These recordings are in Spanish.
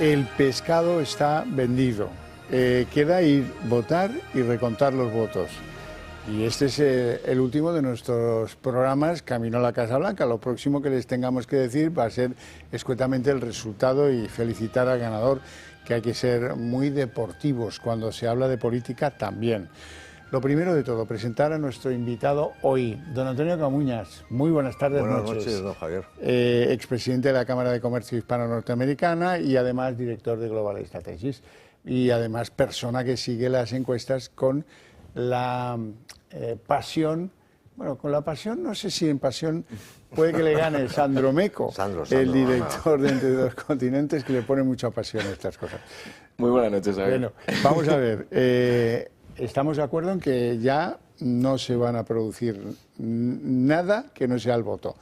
El pescado está vendido. Queda ir, votar y recontar los votos. Y este es el último de nuestros programas Camino a la Casa Blanca. Lo próximo que les tengamos que decir va a ser escuetamente el resultado y felicitar al ganador, que hay que ser muy deportivos cuando se habla de política también. Lo primero de todo, presentar a nuestro invitado hoy, don Antonio Camuñas. Muy buenas tardes. Buenas noches, don Javier. Expresidente de la Cámara de Comercio Hispano-Norteamericana y además director de Global Strategies. Y además persona que sigue las encuestas con la pasión, bueno, con la pasión, no sé si en pasión puede que le gane Sandro Meco, el director de Entre Dos Continentes, que le pone mucha pasión a estas cosas. Muy buenas noches, Javier. Bueno, vamos a ver, estamos de acuerdo en que ya no se van a producir nada que no sea el voto.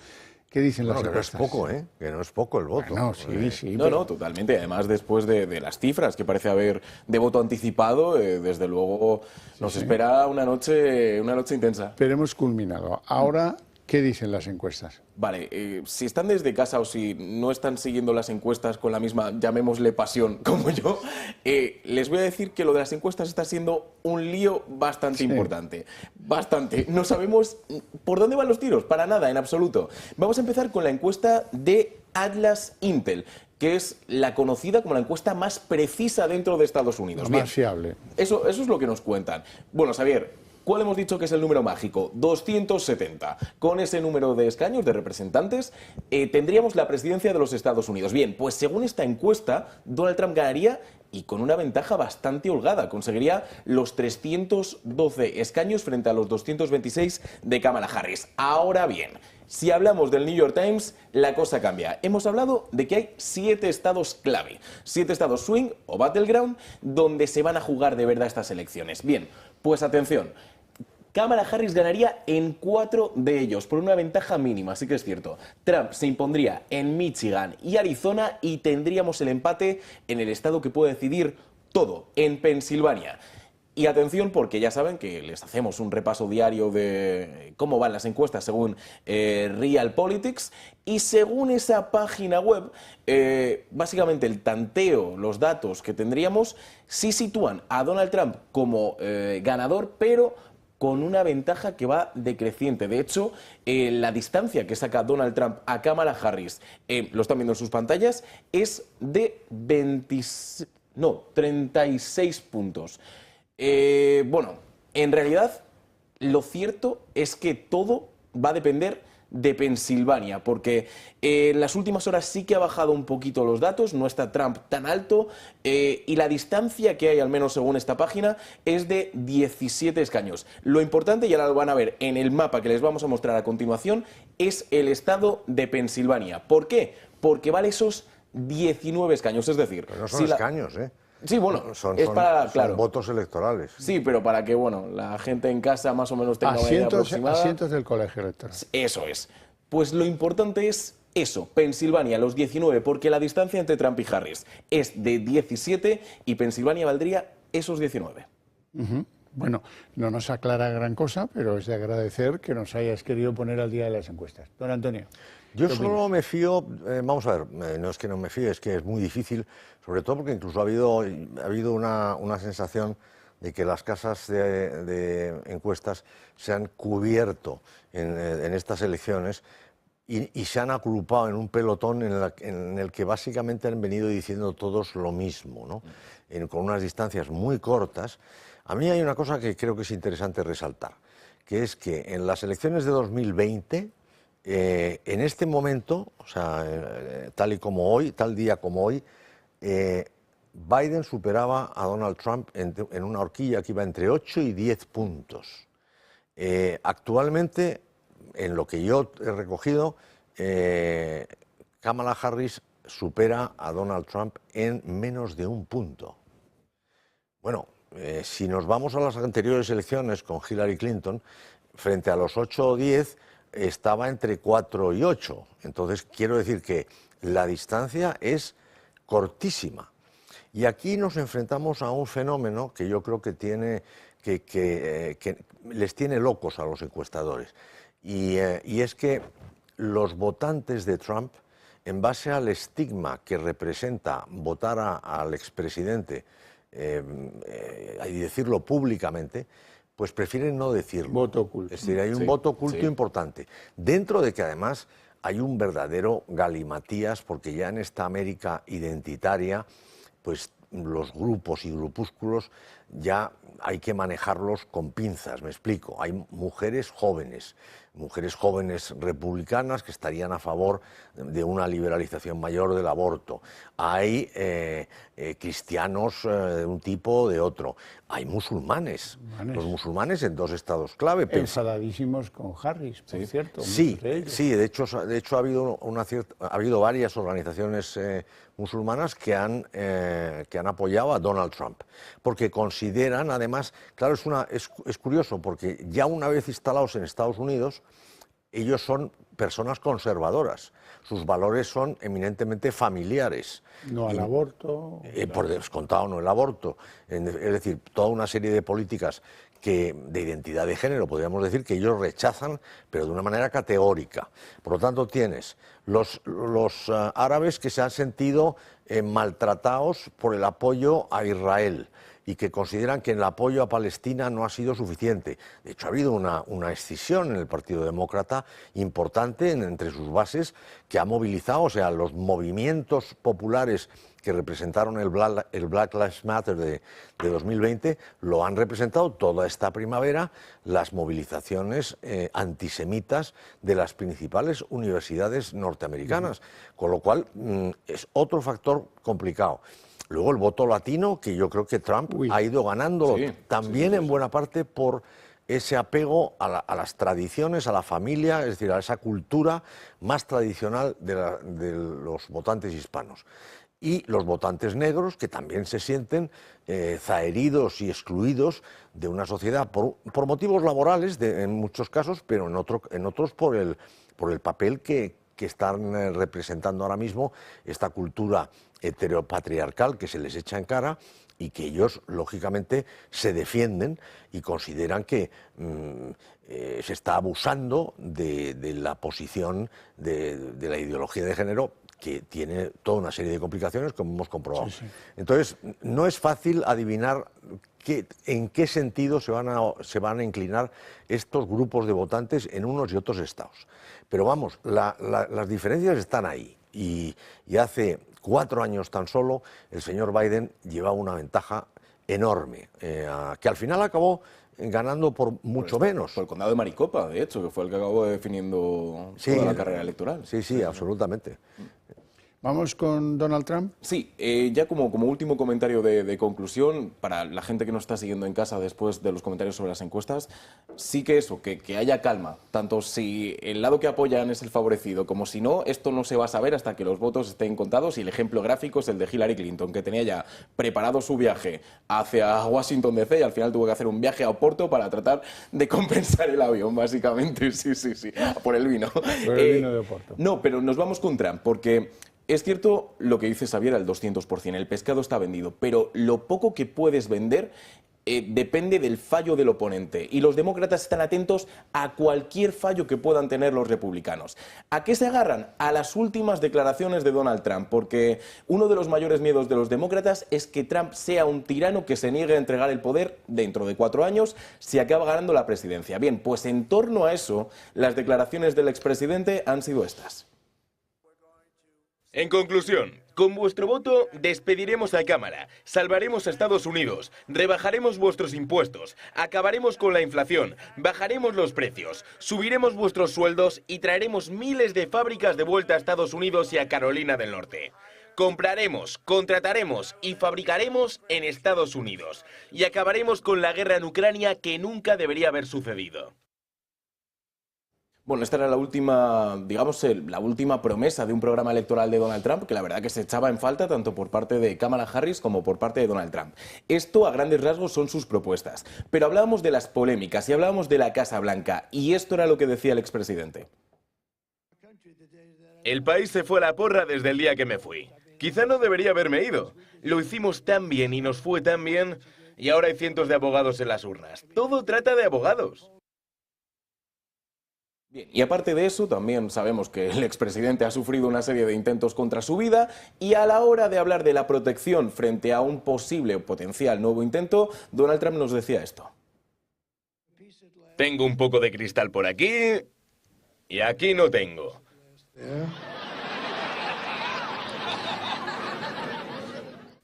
¿Qué dicen las encuestas? Que no es poco, ¿eh? Que no es poco el voto. No, sí. No, no, totalmente. Además, después de las cifras que parece haber de voto anticipado, desde luego nos espera una noche intensa. Esperemos culminado. Ahora, ¿qué dicen las encuestas? Vale, si están desde casa o si no están siguiendo las encuestas con la misma, llamémosle pasión, como yo, les voy a decir que lo de las encuestas está siendo un lío bastante importante. Bastante. No sabemos por dónde van los tiros, para nada, en absoluto. Vamos a empezar con la encuesta de Atlas Intel, que es la conocida como la encuesta más precisa dentro de Estados Unidos. La más fiable. Eso es lo que nos cuentan. Bueno, Xavier, ¿cuál hemos dicho que es el número mágico? 270. Con ese número de escaños, de representantes, tendríamos la presidencia de los Estados Unidos. Bien, pues según esta encuesta, Donald Trump ganaría y con una ventaja bastante holgada. Conseguiría los 312 escaños frente a los 226 de Kamala Harris. Ahora bien, si hablamos del New York Times, la cosa cambia. Hemos hablado de que hay 7 estados clave, 7 estados swing o battleground, donde se van a jugar de verdad estas elecciones. Bien, pues atención, Kamala Harris ganaría en 4 de ellos, por una ventaja mínima, sí que es cierto. Trump se impondría en Michigan y Arizona y tendríamos el empate en el estado que puede decidir todo, en Pensilvania. Y atención, porque ya saben que les hacemos un repaso diario de cómo van las encuestas según Realpolitics, y según esa página web, básicamente el tanteo, los datos que tendríamos, sí sitúan a Donald Trump como ganador, pero con una ventaja que va decreciente. De hecho, la distancia que saca Donald Trump a Kamala Harris, lo están viendo en sus pantallas, es de 36 puntos. Bueno, en realidad, lo cierto es que todo va a depender de Pensilvania, porque en las últimas horas sí que ha bajado un poquito los datos, no está Trump tan alto, y la distancia que hay, al menos según esta página, es de 17 escaños. Lo importante, y ahora lo van a ver en el mapa que les vamos a mostrar a continuación, es el estado de Pensilvania. ¿Por qué? Porque vale esos 19 escaños, es decir... Pero no son escaños, ¿eh? Sí, bueno, son votos electorales. Sí, pero para que la gente en casa más o menos tenga una idea aproximada. Asientos del colegio electoral. Eso es. Pues lo importante es eso, Pensilvania, los 19, porque la distancia entre Trump y Harris es de 17 y Pensilvania valdría esos 19. Bueno, no nos aclara gran cosa, pero es de agradecer que nos hayas querido poner al día de las encuestas. Don Antonio. Yo solo me fío, vamos a ver, no es que no me fíe, es que es muy difícil, sobre todo porque incluso ha habido una sensación de que las casas de encuestas se han cubierto en estas elecciones y se han agrupado en un pelotón en el que básicamente han venido diciendo todos lo mismo, ¿no? Con unas distancias muy cortas. A mí hay una cosa que creo que es interesante resaltar, que es que en las elecciones de 2020... en este momento, o sea, tal día como hoy, Biden superaba a Donald Trump en una horquilla que iba entre 8 y 10 puntos. Actualmente, en lo que yo he recogido, Kamala Harris supera a Donald Trump en menos de 1 punto. Bueno, si nos vamos a las anteriores elecciones con Hillary Clinton, frente a los 8 o 10, estaba entre 4 y 8. Entonces, quiero decir que la distancia es cortísima. Y aquí nos enfrentamos a un fenómeno que yo creo que les tiene locos a los encuestadores. Y es que los votantes de Trump en base al estigma que representa votar al expresidente y decirlo públicamente, pues prefieren no decirlo. Voto oculto. Es decir, hay un voto oculto importante. Dentro de que además hay un verdadero galimatías, porque ya en esta América identitaria, pues los grupos y grupúsculos ya hay que manejarlos con pinzas, me explico. Hay mujeres jóvenes republicanas que estarían a favor de una liberalización mayor del aborto. Hay cristianos de un tipo o de otro. Hay musulmanes. Los musulmanes en dos estados clave. Enfadadísimos con Harris, por cierto. Sí, de hecho ha habido varias organizaciones musulmanas que han apoyado a Donald Trump, porque consideran, además, claro, es curioso, porque ya una vez instalados en Estados Unidos, ellos son personas conservadoras, sus valores son eminentemente familiares. No al aborto. Por descontado, no el aborto. Es decir, toda una serie de políticas de identidad de género, podríamos decir, que ellos rechazan, pero de una manera categórica. Por lo tanto, tienes los árabes que se han sentido maltratados por el apoyo a Israel y que consideran que el apoyo a Palestina no ha sido suficiente. De hecho, ha habido una escisión en el Partido Demócrata importante entre sus bases que ha movilizado, o sea, los movimientos populares que representaron el Black Lives Matter de 2020, lo han representado toda esta primavera las movilizaciones antisemitas de las principales universidades norteamericanas, con lo cual es otro factor complicado. Luego el voto latino, que yo creo que Trump ha ido ganándolo también en buena parte por ese apego a las tradiciones, a la familia, es decir, a esa cultura más tradicional de los votantes hispanos. Y los votantes negros, que también se sienten zaheridos y excluidos de una sociedad por motivos laborales, en muchos casos, pero en otros por el papel que están representando ahora mismo esta cultura heteropatriarcal que se les echa en cara y que ellos, lógicamente, se defienden y consideran que se está abusando de la posición de la ideología de género, que tiene toda una serie de complicaciones, como hemos comprobado. Entonces, no es fácil adivinar en qué sentido se van a inclinar estos grupos de votantes en unos y otros estados. Pero vamos, las diferencias están ahí. Y hace 4 años tan solo, el señor Biden llevaba una ventaja enorme, que al final acabó ganando por mucho menos. Por el condado de Maricopa, de hecho, que fue el que acabó definiendo toda la carrera electoral. Sí, absolutamente. ¿Vamos con Donald Trump? Sí, ya como último comentario de conclusión, para la gente que nos está siguiendo en casa después de los comentarios sobre las encuestas, sí que eso, que haya calma. Tanto si el lado que apoyan es el favorecido, como si no, esto no se va a saber hasta que los votos estén contados. Y el ejemplo gráfico es el de Hillary Clinton, que tenía ya preparado su viaje hacia Washington DC y al final tuvo que hacer un viaje a Oporto para tratar de compensar el avión, básicamente. Sí, por el vino. Por el vino de Oporto. No, pero nos vamos con Trump, porque es cierto lo que dice Xavier al 200%, el pescado está vendido, pero lo poco que puedes vender depende del fallo del oponente. Y los demócratas están atentos a cualquier fallo que puedan tener los republicanos. ¿A qué se agarran? A las últimas declaraciones de Donald Trump, porque uno de los mayores miedos de los demócratas es que Trump sea un tirano que se niegue a entregar el poder dentro de 4 años si acaba ganando la presidencia. Bien, pues en torno a eso, las declaraciones del expresidente han sido estas. En conclusión, con vuestro voto despediremos a Cámara, salvaremos a Estados Unidos, rebajaremos vuestros impuestos, acabaremos con la inflación, bajaremos los precios, subiremos vuestros sueldos y traeremos miles de fábricas de vuelta a Estados Unidos y a Carolina del Norte. Compraremos, contrataremos y fabricaremos en Estados Unidos y acabaremos con la guerra en Ucrania que nunca debería haber sucedido. Bueno, esta era la última, digamos, la última promesa de un programa electoral de Donald Trump, que la verdad que se echaba en falta tanto por parte de Kamala Harris como por parte de Donald Trump. Esto, a grandes rasgos, son sus propuestas. Pero hablábamos de las polémicas y hablábamos de la Casa Blanca, y esto era lo que decía el expresidente. El país se fue a la porra desde el día que me fui. Quizá no debería haberme ido. Lo hicimos tan bien y nos fue tan bien, y ahora hay cientos de abogados en las urnas. Todo trata de abogados. Bien, y aparte de eso, también sabemos que el expresidente ha sufrido una serie de intentos contra su vida y a la hora de hablar de la protección frente a un posible o potencial nuevo intento, Donald Trump nos decía esto. Tengo un poco de cristal por aquí y aquí no tengo.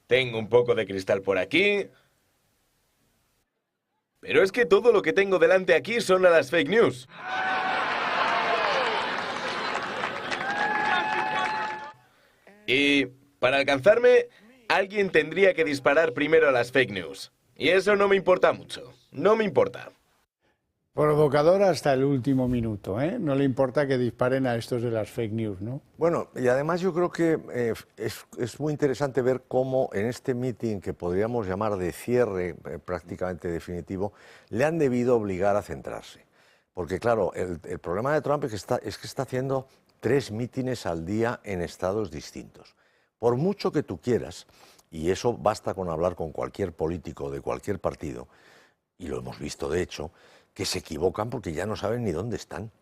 Tengo un poco de cristal por aquí. Pero es que todo lo que tengo delante aquí son a las fake news. Y para alcanzarme, alguien tendría que disparar primero a las fake news. Y eso no me importa mucho. No me importa. Provocador hasta el último minuto, ¿eh? No le importa que disparen a estos de las fake news, ¿no? Bueno, y además yo creo que es muy interesante ver cómo en este meeting, que podríamos llamar de cierre prácticamente definitivo, le han debido obligar a centrarse. Porque claro, el problema de Trump es que está haciendo 3 mítines al día en estados distintos. Por mucho que tú quieras, y eso basta con hablar con cualquier político de cualquier partido, y lo hemos visto de hecho, que se equivocan porque ya no saben ni dónde están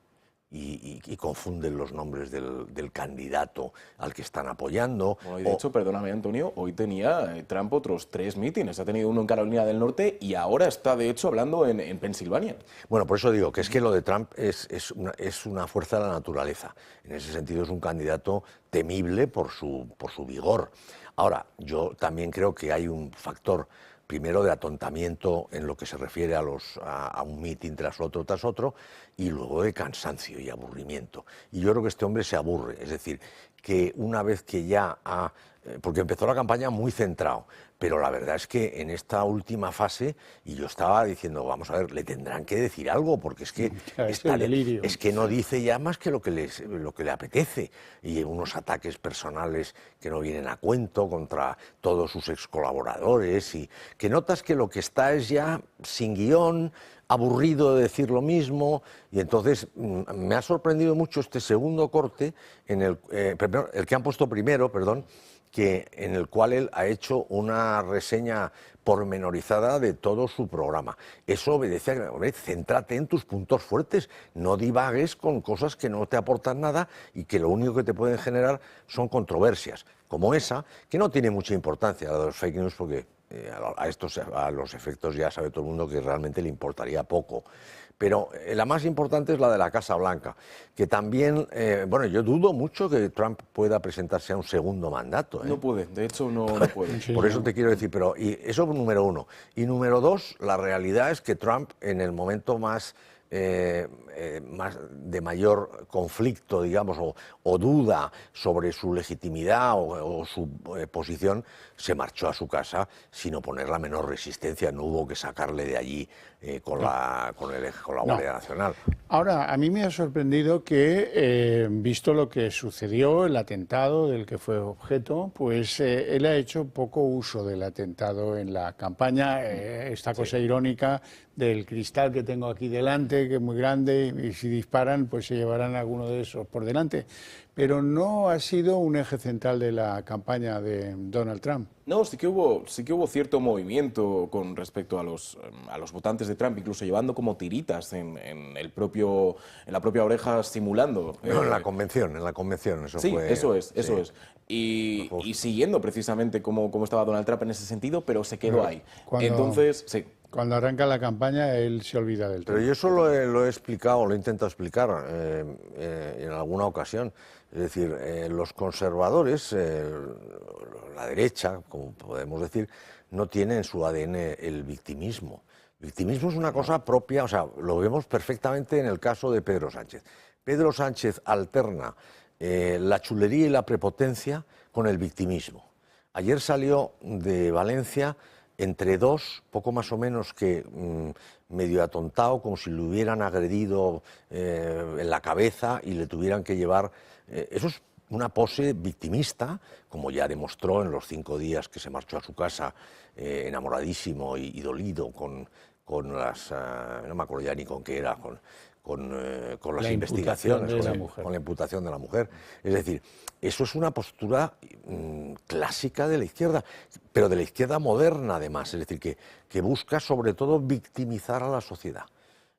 y confunden los nombres del candidato al que están apoyando. Bueno, y de hecho, perdóname Antonio, hoy tenía Trump otros 3 mítines. Ha tenido uno en Carolina del Norte y ahora está de hecho hablando en Pensilvania. Bueno, por eso digo que es que lo de Trump es una fuerza de la naturaleza. En ese sentido es un candidato temible por su vigor. Ahora, yo también creo que hay un factor primero de atontamiento en lo que se refiere a un mitin tras otro, y luego de cansancio y aburrimiento. Y yo creo que este hombre se aburre, es decir, que una vez que ya porque empezó la campaña muy centrado, pero la verdad es que en esta última fase, y yo estaba diciendo, vamos a ver, le tendrán que decir algo, porque es que, es que no dice ya más que lo que le apetece, y unos ataques personales que no vienen a cuento contra todos sus ex colaboradores, y que notas que lo que está es ya sin guión, aburrido de decir lo mismo, y entonces me ha sorprendido mucho este segundo corte, el que han puesto primero, en el cual él ha hecho una reseña pormenorizada de todo su programa. Eso obedece a que, céntrate en tus puntos fuertes, no divagues con cosas que no te aportan nada y que lo único que te pueden generar son controversias, como esa, que no tiene mucha importancia, la de los fake news, porque a los efectos ya sabe todo el mundo que realmente le importaría poco. Pero la más importante es la de la Casa Blanca, que también, yo dudo mucho que Trump pueda presentarse a un segundo mandato. No puede, de hecho no puede. Por eso te quiero decir, y eso número uno. Y número dos, la realidad es que Trump en el momento más de mayor conflicto, digamos, o duda sobre su legitimidad o su posición, se marchó a su casa sin oponer la menor resistencia. No hubo que sacarle de allí con la Guardia Nacional. Ahora, a mí me ha sorprendido que, visto lo que sucedió, el atentado del que fue objeto, pues él ha hecho poco uso del atentado en la campaña. Esta cosa irónica del cristal que tengo aquí delante, que es muy grande, y si disparan, pues se llevarán alguno de esos por delante. Pero no ha sido un eje central de la campaña de Donald Trump. No, sí que hubo cierto movimiento con respecto a los votantes de Trump, incluso llevando como tiritas en la propia oreja, simulando. No, en la convención, eso sí, fue. Eso es. Y siguiendo precisamente cómo estaba Donald Trump en ese sentido, pero se quedó ahí. Entonces, sí. Cuando arranca la campaña, él se olvida del tema. Pero yo eso lo he explicado, lo he intentado explicar en alguna ocasión. Es decir, los conservadores, la derecha, como podemos decir, no tienen en su ADN el victimismo. El victimismo es una cosa propia, o sea, lo vemos perfectamente en el caso de Pedro Sánchez. Pedro Sánchez alterna la chulería y la prepotencia con el victimismo. Ayer salió de Valencia entre dos, poco más o menos que medio atontado, como si le hubieran agredido en la cabeza y le tuvieran que llevar. Eso es una pose victimista, como ya demostró en los 5 días que se marchó a su casa enamoradísimo y dolido con las, no me acuerdo ya ni con qué era, con las investigaciones, con la imputación de la mujer. Es decir, eso es una postura clásica de la izquierda, pero de la izquierda moderna además, es decir, que busca sobre todo victimizar a la sociedad.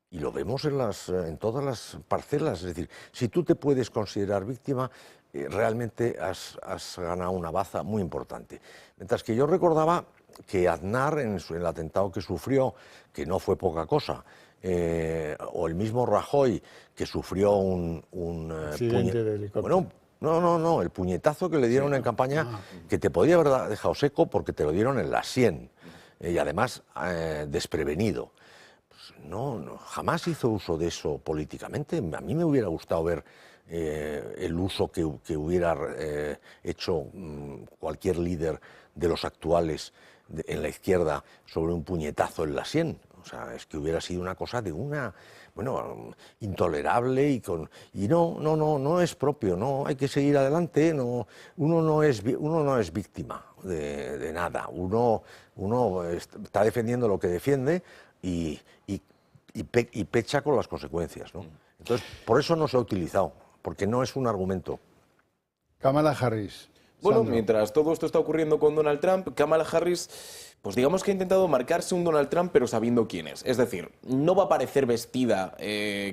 Y lo vemos en todas las parcelas. Es decir, si tú te puedes considerar víctima, realmente has ganado una baza muy importante. Mientras que yo recordaba que Aznar, en el atentado que sufrió, que no fue poca cosa, o el mismo Rajoy, que sufrió un accidente de helicóptero. Bueno, no, el puñetazo que le dieron en campaña, que te podía haber dejado seco porque te lo dieron en la sien, y además desprevenido. No, jamás hizo uso de eso políticamente. A mí me hubiera gustado ver el uso que hubiera hecho cualquier líder de los actuales en la izquierda sobre un puñetazo en la sien. O sea, es que hubiera sido una cosa de intolerable y no es propio, no hay que seguir adelante, uno no es víctima de nada, uno está defendiendo lo que defiende y pecha con las consecuencias, ¿no? Entonces, por eso no se ha utilizado, porque no es un argumento. Kamala Harris. Bueno, Sandro. mientras todo esto está ocurriendo con Donald Trump, Kamala Harris, pues digamos que ha intentado marcarse un Donald Trump, pero sabiendo quién es. Es decir, no va a aparecer vestida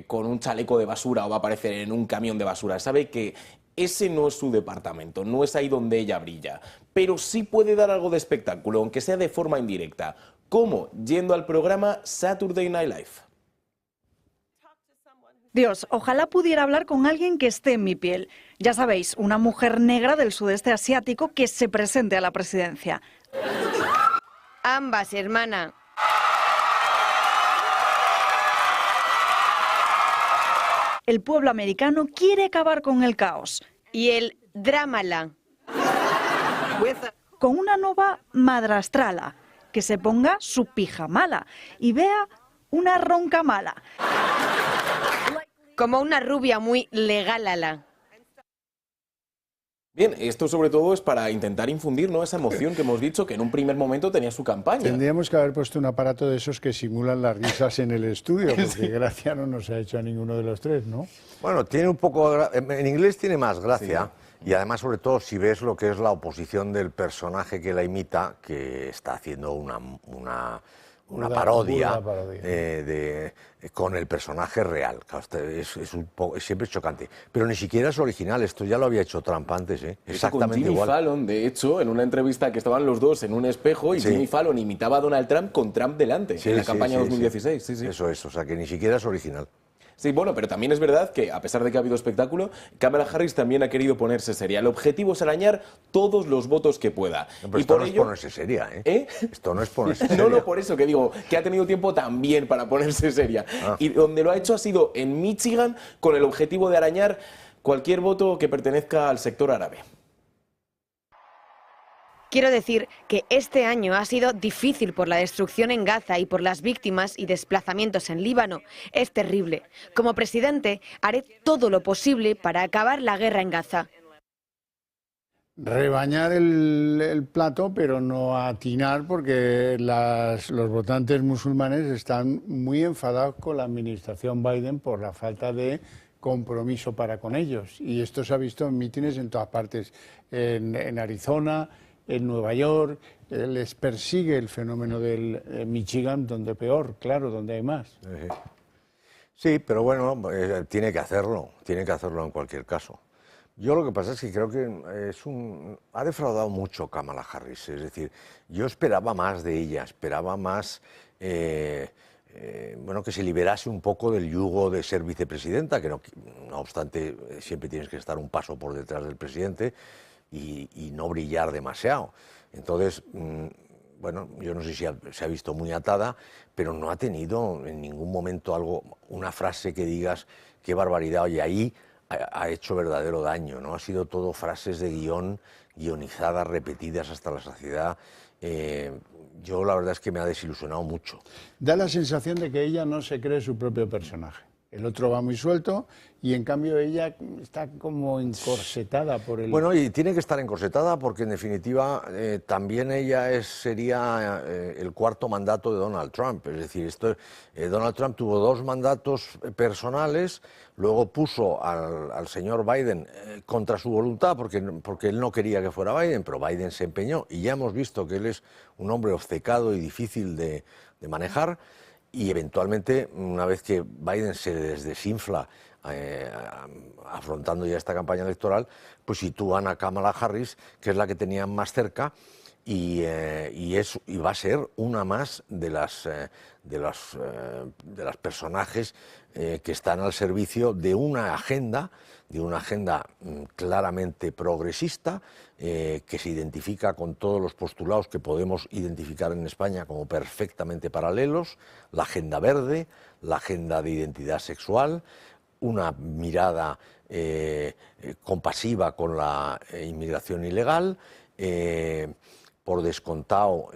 con un chaleco de basura o va a aparecer en un camión de basura. Sabe que ese no es su departamento, no es ahí donde ella brilla. Pero sí puede dar algo de espectáculo, aunque sea de forma indirecta. ¿Cómo? Yendo al programa Saturday Night Live. Dios, ojalá pudiera hablar con alguien que esté en mi piel. Ya sabéis, una mujer negra del sudeste asiático que se presente a la presidencia. Ambas, hermana. El pueblo americano quiere acabar con el caos. Y el drámala. Con una nueva madrastrala, que se ponga su pijamala y vea una ronca mala. Como una rubia muy legalala. Bien, esto sobre todo es para intentar infundir, ¿no?, esa emoción que hemos dicho que en un primer momento tenía su campaña. Tendríamos que haber puesto un aparato de esos que simulan las risas en el estudio, porque gracia no nos ha hecho a ninguno de los tres, ¿no? Bueno, tiene un poco... En inglés tiene más gracia, y además, sobre todo, si ves lo que es la oposición del personaje que la imita, que está haciendo una parodia, con el personaje real. Es siempre chocante. Pero ni siquiera es original, esto ya lo había hecho Trump antes, exactamente Jimmy igual. Fallon, de hecho, en una entrevista que estaban los dos en un espejo y Jimmy Fallon imitaba a Donald Trump con Trump delante, en la campaña 2016. Sí. Eso es, o sea que ni siquiera es original. Sí, bueno, pero también es verdad que, a pesar de que ha habido espectáculo, Kamala Harris también ha querido ponerse seria. El objetivo es arañar todos los votos que pueda. No, pero y esto por no ello... es ponerse seria, ¿eh? Esto no es ponerse seria. No, por eso que digo, que ha tenido tiempo también para ponerse seria. Y donde lo ha hecho ha sido en Michigan, con el objetivo de arañar cualquier voto que pertenezca al sector árabe. Quiero decir que este año ha sido difícil por la destrucción en Gaza y por las víctimas y desplazamientos en Líbano. Es terrible. Como presidente, haré todo lo posible para acabar la guerra en Gaza. Rebañar el plato, pero no atinar, porque los votantes musulmanes están muy enfadados con la administración Biden por la falta de compromiso para con ellos. Y esto se ha visto en mítines en todas partes, en Arizona, en Nueva York. Les persigue el fenómeno del Michigan, donde peor, claro, donde hay más. Sí, pero bueno, tiene que hacerlo en cualquier caso. Yo lo que pasa es que creo que ha defraudado mucho Kamala Harris. Es decir, yo esperaba más de ella, esperaba más, que se liberase un poco del yugo de ser vicepresidenta, que no obstante siempre tienes que estar un paso por detrás del presidente y no brillar demasiado. Entonces, yo no sé si se ha visto muy atada, pero no ha tenido en ningún momento una frase que digas qué barbaridad, y ahí ha hecho verdadero daño, ¿no? Ha sido todo frases de guionizadas, repetidas hasta la saciedad. Yo la verdad es que me ha desilusionado mucho. Da la sensación de que ella no se cree su propio personaje. El otro va muy suelto y en cambio ella está como encorsetada por el... Bueno, y tiene que estar encorsetada porque en definitiva también ella sería el cuarto mandato de Donald Trump. Es decir, Donald Trump tuvo 2 mandatos personales, luego puso al señor Biden contra su voluntad porque él no quería que fuera Biden, pero Biden se empeñó y ya hemos visto que él es un hombre obcecado y difícil de manejar. y eventualmente, una vez que Biden se desinfla afrontando ya esta campaña electoral, pues sitúan a Kamala Harris, que es la que tenían más cerca, y va a ser una más de las personajes que están al servicio de una agenda claramente progresista, que se identifica con todos los postulados que podemos identificar en España como perfectamente paralelos: la agenda verde, la agenda de identidad sexual, una mirada compasiva con la inmigración ilegal, por descontado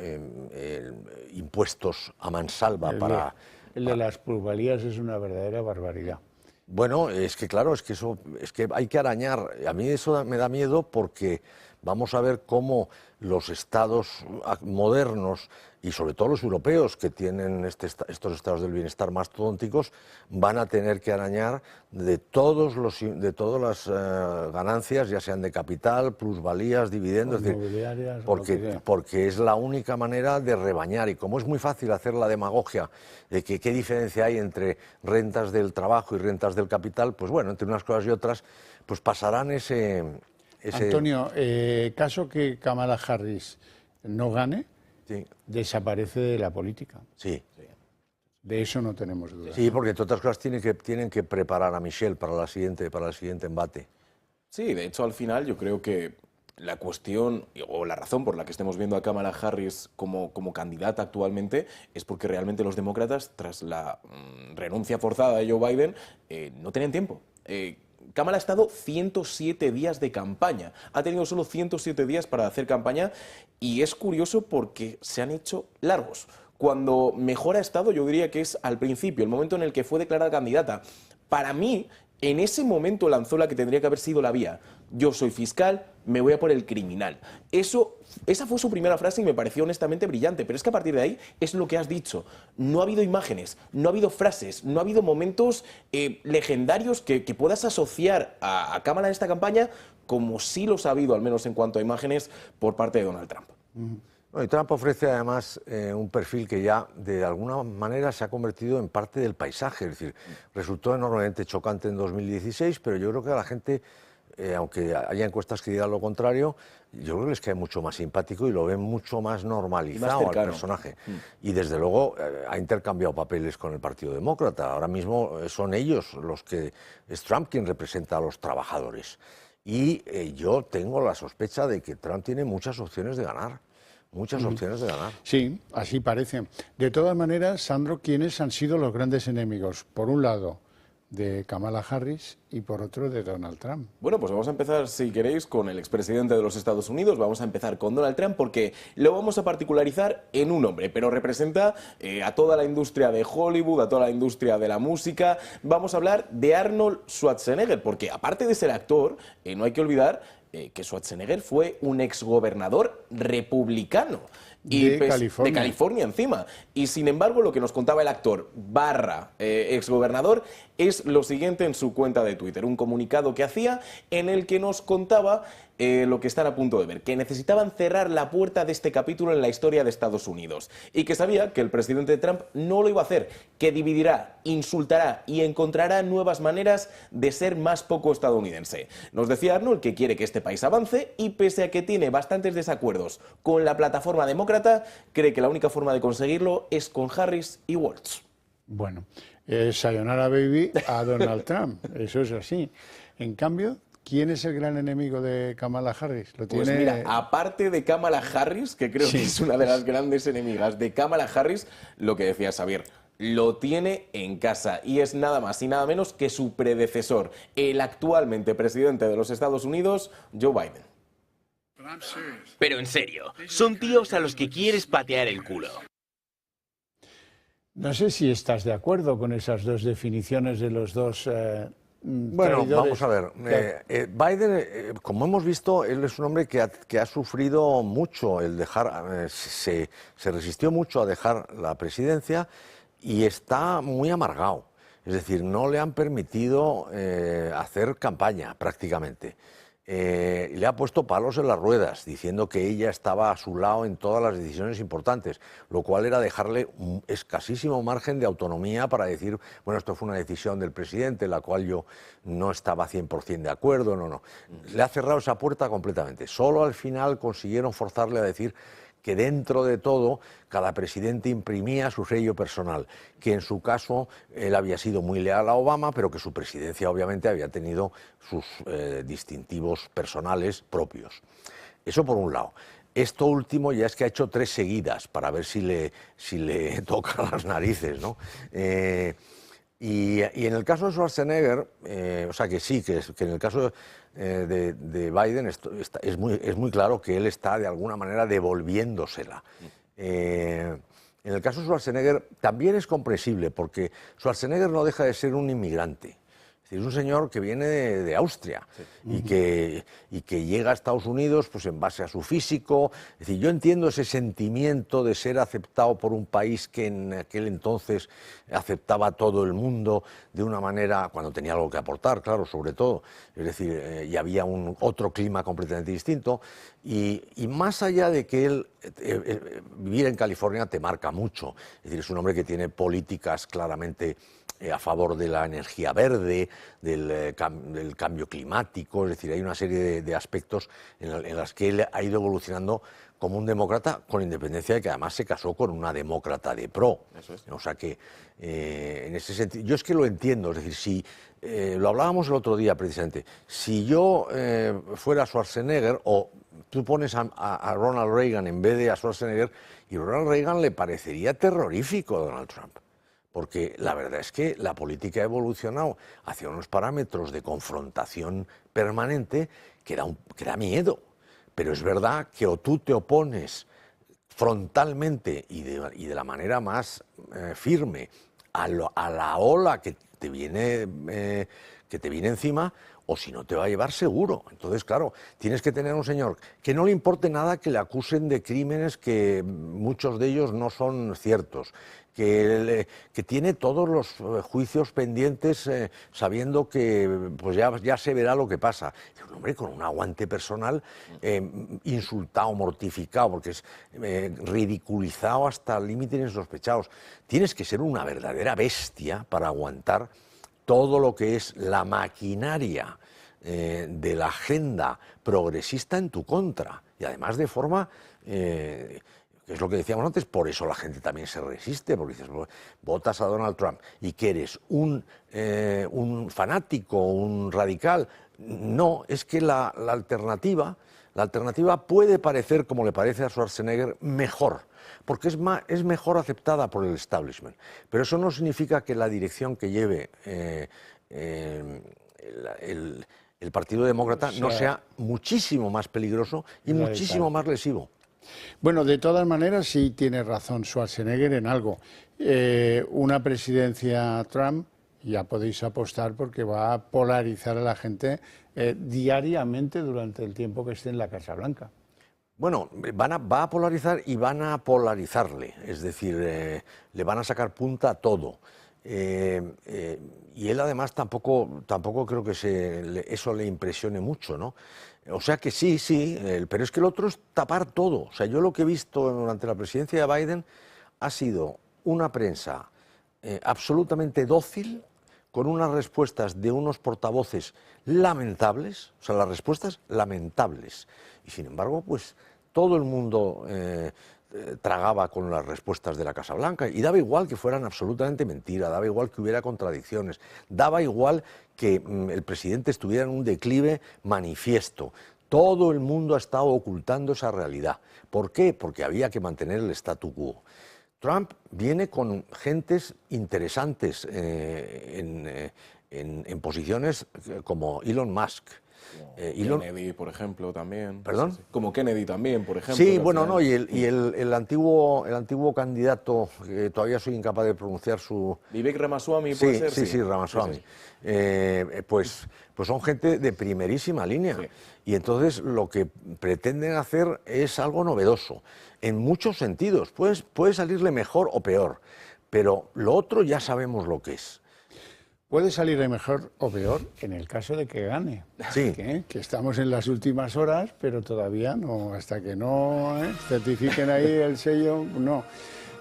impuestos a mansalva para... El de las plusvalías es una verdadera barbaridad. Bueno, es que claro, es que hay que arañar. A mí eso me da miedo porque vamos a ver cómo los estados modernos y sobre todo los europeos, que tienen estos estados del bienestar mastodónticos, van a tener que arañar de todas las ganancias, ya sean de capital, plusvalías, dividendos, porque es la única manera de rebañar. Y como es muy fácil hacer la demagogia de que qué diferencia hay entre rentas del trabajo y rentas del capital, pues bueno, entre unas cosas y otras, pues pasarán ese... Antonio, caso que Kamala Harris no gane, sí, desaparece de la política. Sí. De eso no tenemos duda. Sí, porque entre otras cosas tienen que preparar a Michelle para el siguiente embate. Sí, de hecho, al final yo creo que la cuestión o la razón por la que estemos viendo a Kamala Harris como candidata actualmente es porque realmente los demócratas, tras la renuncia forzada de Joe Biden, no tenían tiempo. Kamala ha estado 107 días de campaña, ha tenido solo 107 días para hacer campaña, y es curioso porque se han hecho largos. Cuando mejor ha estado, yo diría que es al principio, el momento en el que fue declarada candidata. Para mí, en ese momento lanzó la que tendría que haber sido la vía: yo soy fiscal, me voy a por el criminal. Esa fue su primera frase y me pareció honestamente brillante, pero es que a partir de ahí es lo que has dicho. No ha habido imágenes, no ha habido frases, no ha habido momentos legendarios que puedas asociar a Kamala en esta campaña, como sí los ha habido, al menos en cuanto a imágenes, por parte de Donald Trump. No, y Trump ofrece además un perfil que ya de alguna manera se ha convertido en parte del paisaje. Es decir, resultó enormemente chocante en 2016, pero yo creo que a la gente, aunque haya encuestas que digan lo contrario, yo creo que les cae mucho más simpático y lo ven mucho más normalizado al personaje. Y desde luego ha intercambiado papeles con el Partido Demócrata. Ahora mismo son ellos es Trump quien representa a los trabajadores. Y yo tengo la sospecha de que Trump tiene muchas opciones de ganar. Muchas opciones de ganar. Sí, así parece. De todas maneras, Sandro, ¿quiénes han sido los grandes enemigos? Por un lado, de Kamala Harris y por otro, de Donald Trump. Bueno, pues vamos a empezar, si queréis, con el expresidente de los Estados Unidos. Vamos a empezar con Donald Trump porque lo vamos a particularizar en un hombre, pero representa a toda la industria de Hollywood, a toda la industria de la música. Vamos a hablar de Arnold Schwarzenegger, porque aparte de ser actor, no hay que olvidar que Schwarzenegger fue un exgobernador republicano. Y de California encima. Y sin embargo, lo que nos contaba el actor / exgobernador es lo siguiente en su cuenta de Twitter. Un comunicado que hacía en el que nos contaba lo que están a punto de ver, que necesitaban cerrar la puerta de este capítulo en la historia de Estados Unidos y que sabía que el presidente Trump no lo iba a hacer, que dividirá, insultará y encontrará nuevas maneras de ser más poco estadounidense. Nos decía Arnold que quiere que este país avance y, pese a que tiene bastantes desacuerdos con la plataforma demócrata, cree que la única forma de conseguirlo es con Harris y Waltz. Bueno, sayonara baby a Donald Trump, eso es así. En cambio, ¿quién es el gran enemigo de Kamala Harris? Pues mira, aparte de Kamala Harris, que creo que es una de las grandes enemigas de Kamala Harris, lo que decía Xavier, lo tiene en casa y es nada más y nada menos que su predecesor, el actualmente presidente de los Estados Unidos, Joe Biden. Pero en serio, son tíos a los que quieres patear el culo. No sé si estás de acuerdo con esas dos definiciones de los dos. Bueno, vamos a ver. Biden, como hemos visto, él es un hombre que ha sufrido mucho el dejar, se resistió mucho a dejar la presidencia y está muy amargado. Es decir, no le han permitido hacer campaña prácticamente. le ha puesto palos en las ruedas, diciendo que ella estaba a su lado en todas las decisiones importantes, lo cual era dejarle un escasísimo margen de autonomía para decir, bueno, esto fue una decisión del presidente, en la cual yo no estaba 100% de acuerdo, no. Le ha cerrado esa puerta completamente. Solo al final consiguieron forzarle a decir que dentro de todo cada presidente imprimía su sello personal, que en su caso él había sido muy leal a Obama, pero que su presidencia obviamente había tenido sus distintivos personales propios. Eso por un lado. Esto último ya es que ha hecho 3 seguidas para ver si le toca las narices, ¿no? Y en el caso de Schwarzenegger, o sea que sí, que en el caso de Biden es muy claro que él está de alguna manera devolviéndosela. En el caso de Schwarzenegger también es comprensible, porque Schwarzenegger no deja de ser un inmigrante. Es un señor que viene de Austria, y que llega a Estados Unidos pues en base a su físico. Es decir, yo entiendo ese sentimiento de ser aceptado por un país que en aquel entonces aceptaba a todo el mundo de una manera, cuando tenía algo que aportar, claro, sobre todo. Es decir, y había otro clima completamente distinto. Y más allá de que él vivir en California te marca mucho. Es decir, es un hombre que tiene políticas claramente a favor de la energía verde, del cambio climático. Es decir, hay una serie de aspectos en los que él ha ido evolucionando como un demócrata, con independencia de que además se casó con una demócrata de pro. Eso es. O sea que, en ese sentido, yo es que lo entiendo. Es decir, si lo hablábamos el otro día precisamente, si yo fuera Schwarzenegger, o tú pones a Ronald Reagan en vez de a Schwarzenegger, y a Ronald Reagan le parecería terrorífico a Donald Trump. Porque la verdad es que la política ha evolucionado hacia unos parámetros de confrontación permanente que da miedo. Pero es verdad que o tú te opones frontalmente y de la manera más firme a la ola que te viene encima, o si no te va a llevar seguro. Entonces, claro, tienes que tener un señor que no le importe nada que le acusen de crímenes que muchos de ellos no son ciertos, que tiene todos los juicios pendientes, sabiendo que pues ya se verá lo que pasa. Es un hombre con un aguante personal insultado, mortificado, porque es ridiculizado hasta límites insospechados. Tienes que ser una verdadera bestia para aguantar todo lo que es la maquinaria de la agenda progresista en tu contra, y además de forma, que es lo que decíamos antes, por eso la gente también se resiste, porque dices, votas a Donald Trump y que eres un fanático, un radical. No, es que la alternativa puede parecer, como le parece a Schwarzenegger, mejor, porque es mejor aceptada por el establishment. Pero eso no significa que la dirección que lleve el Partido Demócrata no sea muchísimo más peligroso y muchísimo más lesivo. Bueno, de todas maneras sí tiene razón Schwarzenegger en algo. Una presidencia Trump, ya podéis apostar porque va a polarizar a la gente diariamente durante el tiempo que esté en la Casa Blanca. Bueno, va a polarizar y van a polarizarle, es decir, le van a sacar punta a todo. Y él además tampoco creo que eso le impresione mucho, ¿no? O sea que sí, pero es que el otro es tapar todo. O sea, yo lo que he visto durante la presidencia de Biden ha sido una prensa absolutamente dócil, con unas respuestas de unos portavoces lamentables, o sea, las respuestas lamentables. Y sin embargo, pues todo el mundo tragaba con las respuestas de la Casa Blanca, y daba igual que fueran absolutamente mentira, daba igual que hubiera contradicciones, daba igual que el presidente estuviera en un declive manifiesto. Todo el mundo ha estado ocultando esa realidad. ¿Por qué? Porque había que mantener el statu quo. Trump viene con gentes interesantes en posiciones como Elon Musk. Kennedy, por ejemplo, también. ¿Perdón? Como Kennedy también, por ejemplo. Sí, bueno, no, y el antiguo candidato, que todavía soy incapaz de pronunciar su... Vivek Ramaswamy, ¿puede ser? Sí, Ramaswamy. Sí. Pues son gente de primerísima línea. Sí. Y entonces lo que pretenden hacer es algo novedoso, en muchos sentidos. Puede salirle mejor o peor, pero lo otro ya sabemos lo que es. Puede salir mejor o peor en el caso de que gane. Sí. Que estamos en las últimas horas, pero todavía no, hasta que no certifiquen ahí el sello, no.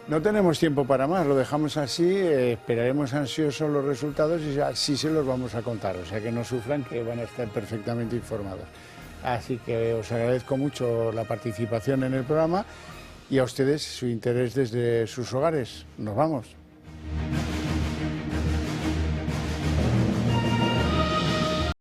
No tenemos tiempo para más, lo dejamos así, esperaremos ansiosos los resultados y así se los vamos a contar, o sea que no sufran, que van a estar perfectamente informados. Así que os agradezco mucho la participación en el programa y a ustedes su interés desde sus hogares. Nos vamos.